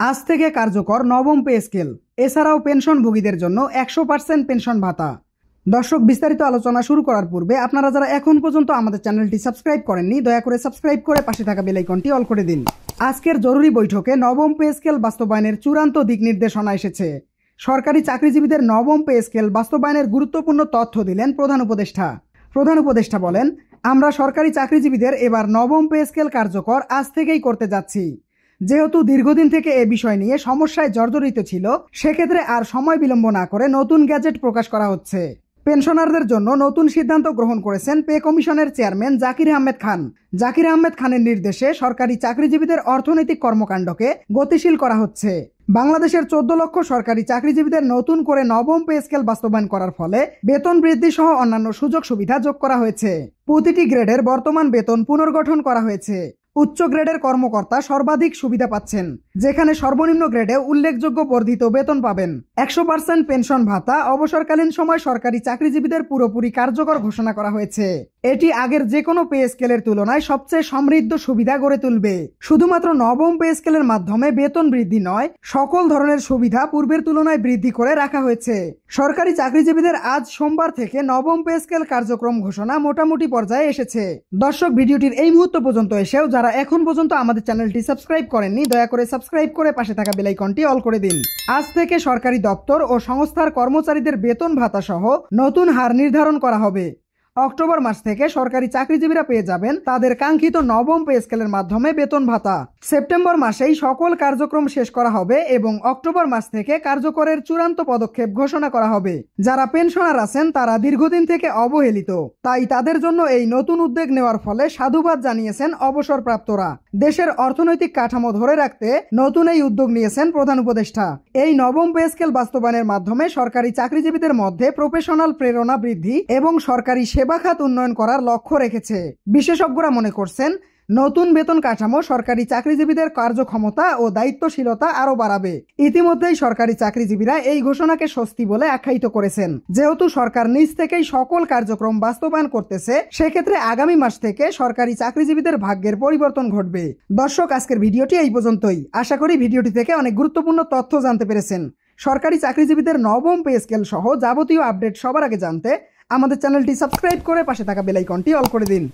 আজ থেকে কার্যকর নবম পে স্কেল, এছাড়াও পেনশনভোগীদের জন্য 100% পেনশন ভাতা। দর্শক, বিস্তারিত আলোচনা শুরু করার পূর্বে আপনারা যারা এখন পর্যন্ত আমাদের চ্যানেলটি সাবস্ক্রাইব করেননি, দয়া করে সাবস্ক্রাইব করে পাশে থাকা বেল আইকনটি অল করে দিন। আজকের জরুরি বৈঠকে নবম পে স্কেল বাস্তবায়নের চূড়ান্ত দিক নির্দেশনা এসেছে। সরকারি চাকরিজীবীদের নবম পে স্কেল বাস্তবায়নের গুরুত্বপূর্ণ তথ্য দিলেন প্রধান উপদেষ্টা। প্রধান উপদেষ্টা বলেন, আমরা সরকারি চাকরিজীবীদের এবার নবম পে স্কেল কার্যকর আজ থেকেই করতে যাচ্ছি। যেহেতু দীর্ঘদিন থেকে এ বিষয় নিয়ে সমস্যায় জর্জরিত ছিল, সেক্ষেত্রে আর সময় বিলম্ব না করে নতুন গ্যাজেট প্রকাশ করা হচ্ছে। পেনশনারদের জন্য নতুন সিদ্ধান্ত গ্রহণ করেছেন পে কমিশনের চেয়ারম্যান জাকির আহমেদ খান। জাকির আহমেদ খানের নির্দেশে সরকারি চাকরিজীবীদের অর্থনৈতিক কর্মকাণ্ডকে গতিশীল করা হচ্ছে। বাংলাদেশের 14 লক্ষ সরকারি চাকরিজীবীদের নতুন করে নবম পে স্কেল বাস্তবায়ন করার ফলে বেতন বৃদ্ধি সহ অন্যান্য সুযোগ সুবিধা যোগ করা হয়েছে। প্রতিটি গ্রেডের বর্তমান বেতন পুনর্গঠন করা হয়েছে। উচ্চ গ্রেডের কর্মকর্তা সর্বাধিক সুবিধা পাচ্ছেন, যেখানে সর্বনিম্ন গ্রেডে উল্লেখযোগ্য বর্ধিত বেতন পাবেন। 100% পেনশন ভাতা অবসরকালীন সময় সরকারি চাকরিজীবীদের পুরোপুরি কার্যকর ঘোষণা করা হয়েছে। এটি আগের যে কোনো পে স্কেলের তুলনায় সবচেয়ে সমৃদ্ধ সুবিধা গড়ে তুলবে। শুধুমাত্র নবম পে স্কেলের মাধ্যমে বেতন বৃদ্ধি নয়, সকল ধরনের সুবিধা পূর্বের তুলনায় বৃদ্ধি করে রাখা হয়েছে। সরকারি চাকরিজীবীদের আজ সোমবার থেকে নবম পে স্কেল কার্যক্রম ঘোষণা মোটামুটি পর্যায়ে এসেছে। দর্শক, ভিডিওটির এই মুহূর্ত পর্যন্ত এসেও যারা এখন পর্যন্ত আমাদের চ্যানেলটি সাবস্ক্রাইব করেননি, দয়া করে সাবস্ক্রাইব করে পাশে থাকা বেল আইকনটি অল করে দিন। আজ থেকে সরকারি দপ্তর ও সংস্থার কর্মচারীদের বেতন ভাতা সহ নতুন হার নির্ধারণ করা হবে। অক্টোবর মাস থেকে সরকারি চাকরিজীবীরা পেয়ে যাবেন তাদের কাঙ্ক্ষিত নবম পে স্কেলের মাধ্যমে বেতন ভাতা। সেপ্টেম্বর মাসেই সকল কার্যক্রম শেষ করা হবে এবং অক্টোবর মাস থেকে কার্যকরের চূড়ান্ত পদক্ষেপ ঘোষণা করা হবে। যারা পেনশনার আছেন তারা দীর্ঘদিন থেকে অবহেলিত, তাই তাদের জন্য এই নতুন উদ্যোগ নেওয়ার ফলে সাধুবাদ জানিয়েছেন অবসরপ্রাপ্তরা। দেশের অর্থনৈতিক কাঠামো ধরে রাখতে নতুন এই উদ্যোগ নিয়েছেন প্রধান উপদেষ্টা। এই নবম পে স্কেল বাস্তবায়নের মাধ্যমে সরকারি চাকরিজীবীদের মধ্যে প্রফেশনাল প্রেরণা বৃদ্ধি এবং সরকারি সেবা খাত উন্নয়ন করার লক্ষ্য রেখেছে। বিশেষজ্ঞরা মনে করছেন, নতুন বেতন কাঠামো সরকারি চাকরিজীবীদের কার্যক্ষমতা ও দায়িত্বশীলতা আরও বাড়াবে। ইতিমধ্যেই সরকারি চাকরিজীবীরা এই ঘোষণাকে স্বস্তি বলে আখ্যায়িত করেছেন। যেহেতু সরকার নিজ থেকেই সকল কার্যক্রম বাস্তবায়ন করতেছে, সেক্ষেত্রে আগামী মাস থেকে সরকারি চাকরিজীবীদের ভাগ্যের পরিবর্তন ঘটবে। দর্শক, আজকের ভিডিওটি এই পর্যন্তই। আশা করি ভিডিওটি থেকে অনেক গুরুত্বপূর্ণ তথ্য জানতে পেরেছেন। সরকারি চাকরিজীবীদের নবম পে স্কেল সহ যাবতীয় আপডেট সবার আগে জানতে আমাদের চ্যানেলটি সাবস্ক্রাইব করে পাশে থাকা বেল আইকনটি অল করে দিন।